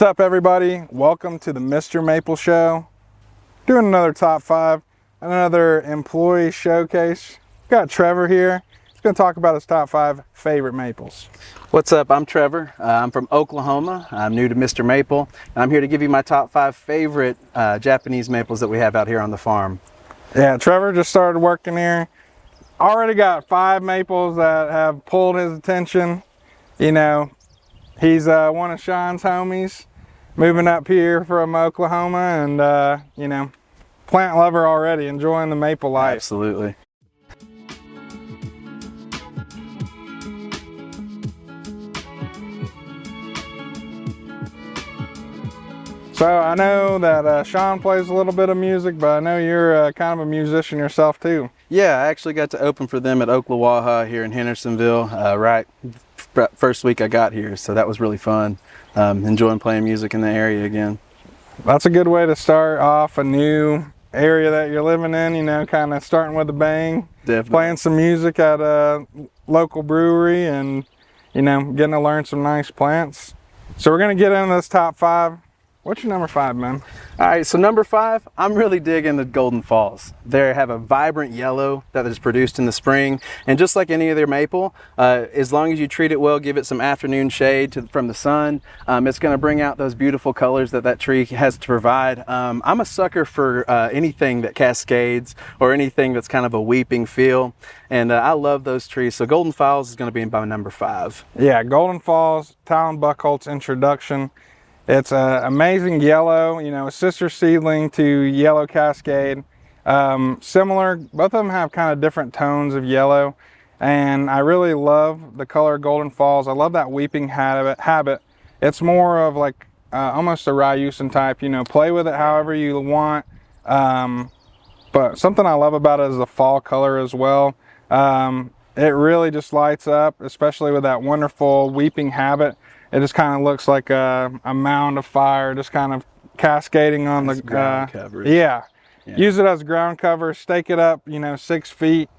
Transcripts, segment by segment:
What's up, everybody? Welcome to the MrMaple Show. Doing another top 5, another employee showcase. Got Trevor here. He's going to talk about his top 5 favorite maples. What's up? I'm Trevor. I'm from Oklahoma. I'm new to MrMaple, and I'm here to give you my top 5 favorite Japanese maples that we have out here on the farm. Yeah, Trevor just started working here. Already got 5 maples that have pulled his attention. You know, he's one of Sean's homies, moving up here from Oklahoma, and you know, plant lover already, enjoying the maple life. Absolutely. So I know that Sean plays a little bit of music, but I know you're kind of a musician yourself too. Yeah, I actually got to open for them at Oklawaha here in Hendersonville right first week I got here, so that was really fun. Enjoying playing music in the area again. That's a good way to start off a new area that you're living in, you know, kind of starting with a bang. Definitely. Playing some music at a local brewery and, you know, getting to learn some nice plants. So we're going to get into this top 5. What's your number 5, man? All right, so number 5, I'm really digging the Golden Falls. They have a vibrant yellow that is produced in the spring, and just like any other maple, as long as you treat it well, give it some afternoon shade from the sun, it's going to bring out those beautiful colors that tree has to provide. I'm a sucker for anything that cascades or anything that's kind of a weeping feel, and I love those trees. So Golden Falls is going to be my number 5. Yeah, Golden Falls, Talon Buchholz introduction. It's an amazing yellow, you know, a sister seedling to Yellow Cascade. Similar, both of them have kind of different tones of yellow, and I really love the color of Golden Falls. I love that weeping habit. It's more of like almost a Ryusen type, you know, play with it however you want. But something I love about it is the fall color as well. It really just lights up, especially with that wonderful weeping habit. It just kind of looks like a mound of fire, just kind of cascading on the ground coverage. Yeah. Use it as ground cover, stake it up, you know, 6 feet.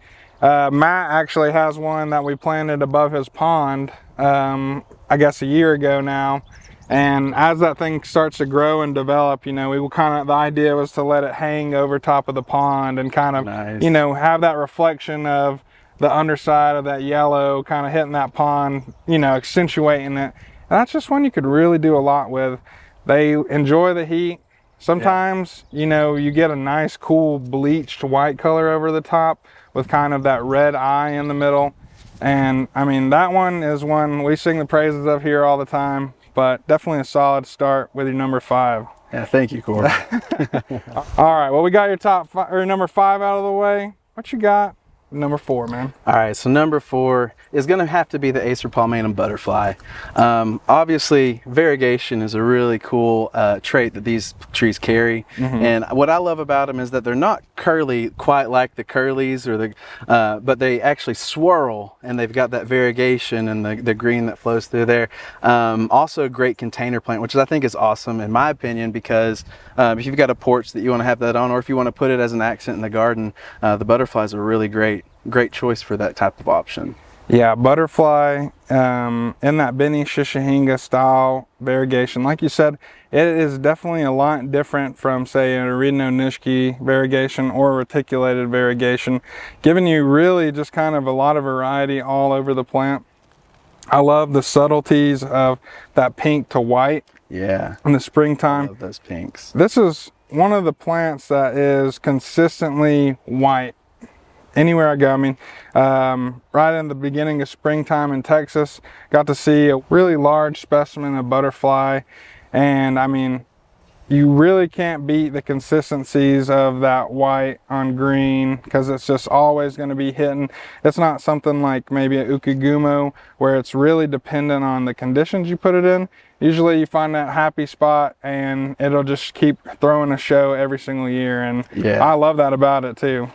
Matt actually has one that we planted above his pond, I guess a year ago now. And as that thing starts to grow and develop, you know, we will the idea was to let it hang over top of the pond and kind of, nice. You know, have that reflection of the underside of that yellow kind of hitting that pond, you know, accentuating it. And that's just one you could really do a lot with. They enjoy the heat. Sometimes, you know, you get a nice, cool, bleached white color over the top with kind of that red eye in the middle. And I mean, that one is one we sing the praises of here all the time, but definitely a solid start with your number 5. Yeah, thank you, Corey. All right, well, we got your number 5 out of the way. What you got? Number 4, man. All right, so number 4 is going to have to be the Acer palmatum butterfly. Obviously, variegation is a really cool trait that these trees carry, and what I love about them is that they're not curly quite like the curlies or the, but they actually swirl, and they've got that variegation and the green that flows through there. Also, a great container plant, which I think is awesome in my opinion, because if you've got a porch that you want to have that on, or if you want to put it as an accent in the garden, the butterflies are really great choice for that type of option. Yeah, butterfly in that Beni Shishihinga style variegation. Like you said, it is definitely a lot different from, say, an Rino Nishiki variegation or reticulated variegation, giving you really just kind of a lot of variety all over the plant. I love the subtleties of that pink to white. Yeah, in the springtime. I love those pinks. This is one of the plants that is consistently white anywhere I go. I mean, right in the beginning of springtime in Texas, got to see a really large specimen of butterfly, and I mean, you really can't beat the consistencies of that white on green, because it's just always going to be hitting. It's not something like maybe a Ukagumo where it's really dependent on the conditions you put it in. Usually you find that happy spot and it'll just keep throwing a show every single year, and yeah, I love that about it too.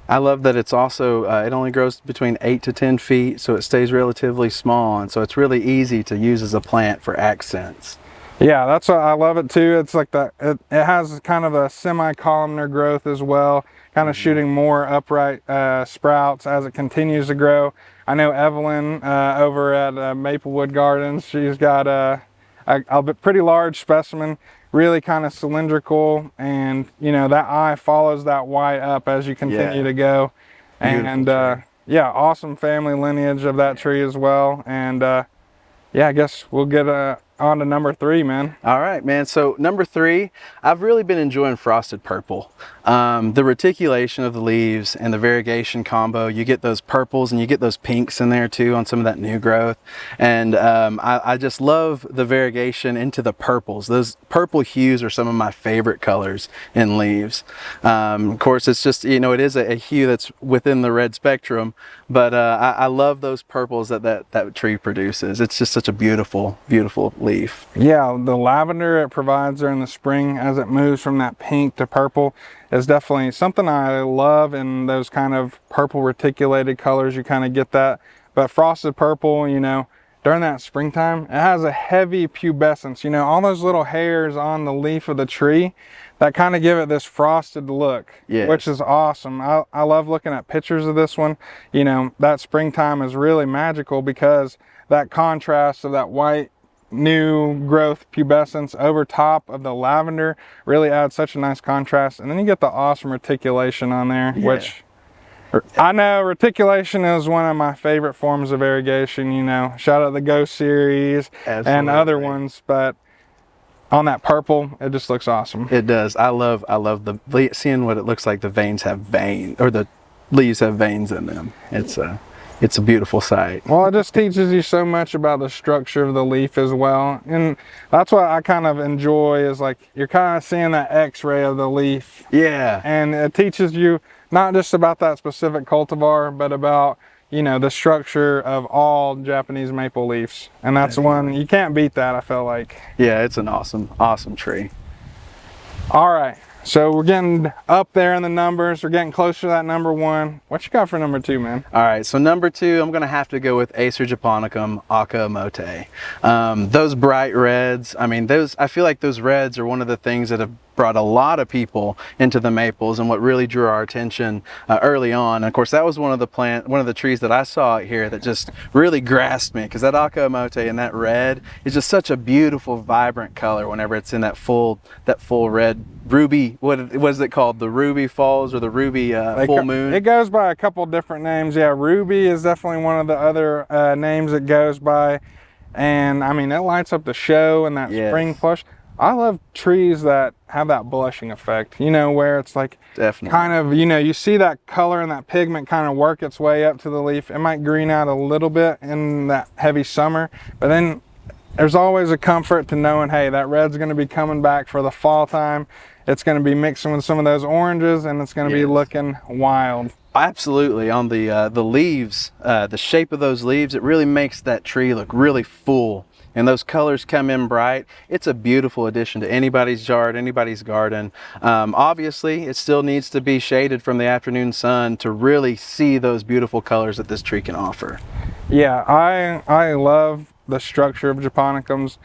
I love that it's also, it only grows between 8 to 10 feet, so it stays relatively small, and so it's really easy to use as a plant for accents. Yeah, that's what I love it too. It's like that, it has kind of a semi-columnar growth as well, kind of shooting more upright sprouts as it continues to grow. I know Evelyn over at Maplewood Gardens, she's got a pretty large specimen, really kind of cylindrical, and you know that eye follows that white up as you continue to go. And yeah, awesome family lineage of that tree as well. And yeah, I guess we'll get on to number 3, man. All right, man. So number 3, I've really been enjoying frosted purple. The reticulation of the leaves and the variegation combo, you get those purples and you get those pinks in there too on some of that new growth. And I just love the variegation into the purples. Those purple hues are some of my favorite colors in leaves. Of course, it's just, you know, it is a hue that's within the red spectrum, but I love those purples that tree produces. It's just such a beautiful, beautiful leaf. Yeah, the lavender it provides during the spring as it moves from that pink to purple is definitely something I love. In those kind of purple reticulated colors, you kind of get that. But frosted purple, you know, during that springtime, it has a heavy pubescence. You know, all those little hairs on the leaf of the tree that kind of give it this frosted look, which is awesome. I love looking at pictures of this one. You know, that springtime is really magical because that contrast of that white new growth pubescence over top of the lavender really adds such a nice contrast. And then you get the awesome reticulation on there, which I know reticulation is one of my favorite forms of variegation. You know, shout out the Go series and other ones, but on that purple, it just looks awesome. It does. I love seeing what it looks like. The veins have veins, or the leaves have veins in them. It's a beautiful sight. Well, it just teaches you so much about the structure of the leaf as well. And that's what I kind of enjoy, is like you're kind of seeing that x-ray of the leaf. Yeah. And it teaches you not just about that specific cultivar, but about, you know, the structure of all Japanese maple leaves. And that's one, you can't beat that, I feel like. Yeah, it's an awesome, awesome tree. All right. So we're getting up there in the numbers. We're getting closer to that number 1. What you got for number 2, man? All right, so number 2, I'm gonna have to go with Acer japonicum Aomori. Those bright reds, I mean, I feel like those reds are one of the things that have brought a lot of people into the maples and what really drew our attention early on. And of course, that was one of the trees that I saw here that just really grasped me, because that Aomori and that red is just such a beautiful, vibrant color whenever it's in that full red ruby. What is it called? The ruby falls, or the ruby full moon? It goes by a couple different names. Yeah, ruby is definitely one of the other names it goes by. And I mean, it lights up the show and that spring flush. I love trees that have that blushing effect, you know, where it's like kind of, you know, you see that color and that pigment kind of work its way up to the leaf. It might green out a little bit in that heavy summer, but then there's always a comfort to knowing, hey, that red's going to be coming back for the fall time. It's going to be mixing with some of those oranges, and it's going to be looking wild. Absolutely. On the leaves, the shape of those leaves, it really makes that tree look really full. And those colors come in bright. It's a beautiful addition to anybody's yard, anybody's garden. Obviously, it still needs to be shaded from the afternoon sun to really see those beautiful colors that this tree can offer. Yeah, I love the structure of japonicums.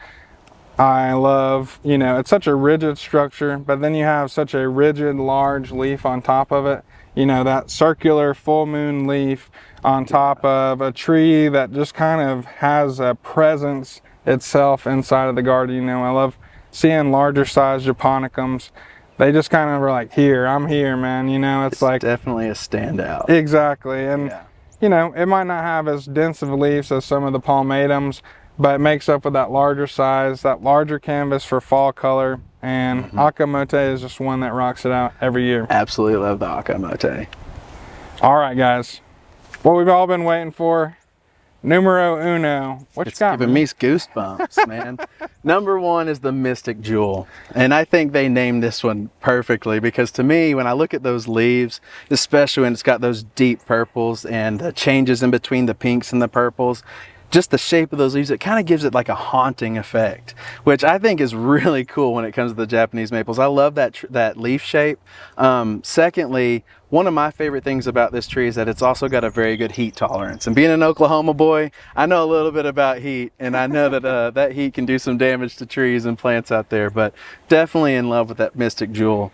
I love, you know, it's such a rigid structure, but then you have such a rigid, large leaf on top of it. You know, that circular full moon leaf on top of a tree that just kind of has a presence itself inside of the garden. You know, I love seeing larger size japonicums. They just kind of are like, here, I'm here, man. You know, it's like definitely a standout. Exactly. And you know, it might not have as dense of leaves as some of the palmatums, but it makes up with that larger size, that larger canvas for fall color. And Aomori is just one that rocks it out every year. Absolutely love the Aomori. All right, guys, what we've all been waiting for, numero uno. What you got? It's giving me goosebumps, man. Number 1 is the Mystic Jewel. And I think they named this one perfectly, because to me, when I look at those leaves, especially when it's got those deep purples and the changes in between the pinks and the purples, just the shape of those leaves, it kind of gives it like a haunting effect, which I think is really cool when it comes to the Japanese maples. I love that leaf shape. Secondly, one of my favorite things about this tree is that it's also got a very good heat tolerance. And being an Oklahoma boy, I know a little bit about heat, and I know that that heat can do some damage to trees and plants out there, but definitely in love with that Mystic Jewel.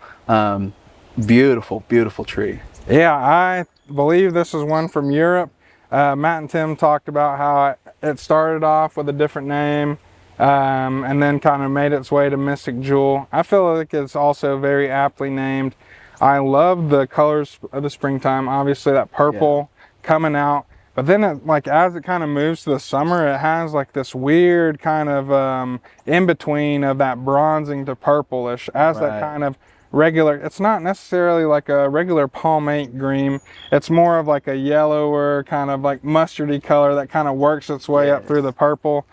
Beautiful, beautiful tree. Yeah, I believe this is one from Europe. Matt and Tim talked about how it started off with a different name, and then kind of made its way to Mystic Jewel. I feel like it's also very aptly named. I love the colors of the springtime. Obviously that purple coming out, but then it, like as it kind of moves to the summer, it has like this weird kind of in between of that bronzing to purplish as that kind of regular, it's not necessarily like a regular palmate green, it's more of like a yellower kind of like mustardy color that kind of works its way up through the purple.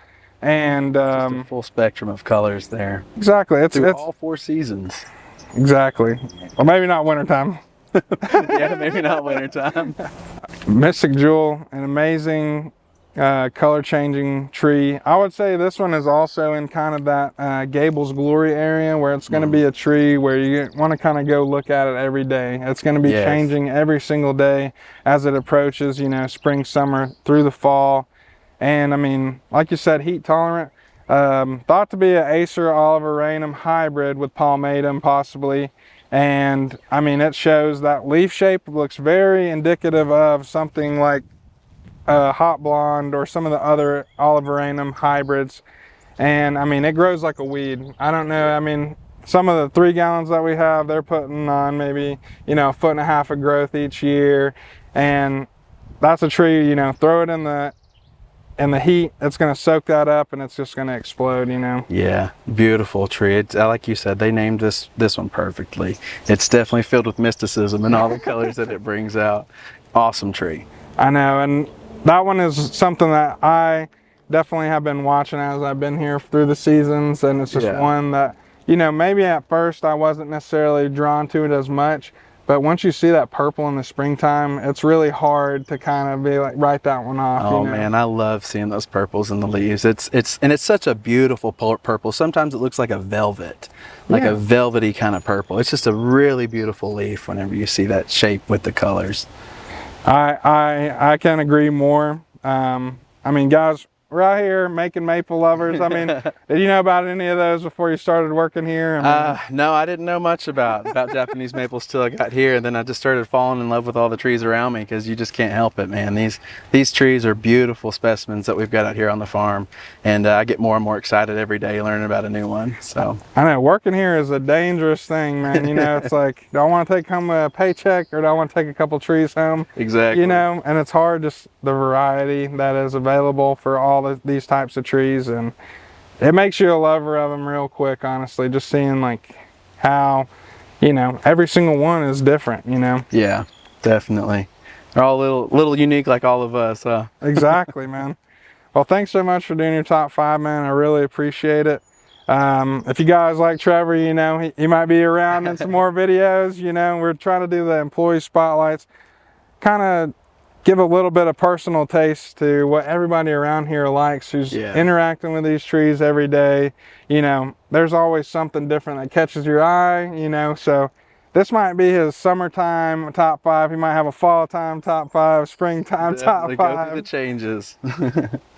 And just a full spectrum of colors there. Exactly. It's all 4 seasons. Exactly. Well, maybe not wintertime. Yeah, maybe not wintertime. Mystic Jewel, an amazing color changing tree. I would say this one is also in kind of that Gable's Glory area, where it's going to be a tree where you want to kind of go look at it every day. It's going to be changing every single day as it approaches, you know, spring, summer, through the fall. And I mean, like you said, heat tolerant. Thought to be an Acer oliveranum hybrid with palmatum possibly. And I mean, it shows that leaf shape looks very indicative of something like hot blonde or some of the other oliveranum hybrids. And I mean, it grows like a weed. I don't know, I mean, some of the 3 gallons that we have, they're putting on maybe, you know, 1.5 feet of growth each year. And that's a tree, you know, throw it in the heat, it's going to soak that up and it's just going to explode, you know. Yeah, beautiful tree. It's, like you said, they named this one perfectly. It's definitely filled with mysticism and all the colors that it brings out. Awesome tree. I know, and that one is something that I definitely have been watching as I've been here through the seasons, and it's just one that, you know, maybe at first I wasn't necessarily drawn to it as much, but once you see that purple in the springtime, it's really hard to kind of be like, write that one off. Oh, you know? Man, I love seeing those purples in the leaves. It's such a beautiful purple. Sometimes it looks like a velvet, like a velvety kind of purple. It's just a really beautiful leaf whenever you see that shape with the colors. I can't agree more. I mean, guys, we're out here making maple lovers. I mean, did you know about any of those before you started working here? I mean, no, I didn't know much about Japanese maples till I got here, and then I just started falling in love with all the trees around me, because you just can't help it, man. These trees are beautiful specimens that we've got out here on the farm, and I get more and more excited every day learning about a new one. So I know working here is a dangerous thing, man. You know, it's like, do I want to take home a paycheck or do I want to take a couple trees home? Exactly. You know, and it's hard, just the variety that is available for all these types of trees, and it makes you a lover of them real quick, honestly, just seeing like how, you know, every single one is different, you know. Yeah, definitely. They're all little unique, like all of us, huh? Exactly, man. Well, thanks so much for doing your top 5, man. I really appreciate it. If you guys like Trevor, you know, he might be around in some more videos. You know, we're trying to do the employee spotlights, kind of give a little bit of personal taste to what everybody around here likes who's interacting with these trees every day. You know, there's always something different that catches your eye, you know, so this might be his summertime top 5. He might have a fall time top 5, springtime top 5. Go through the changes.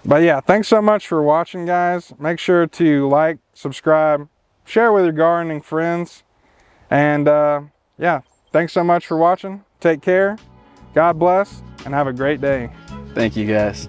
But yeah, thanks so much for watching, guys. Make sure to like, subscribe, share with your gardening friends. And yeah, thanks so much for watching. Take care. God bless, and have a great day. Thank you, guys.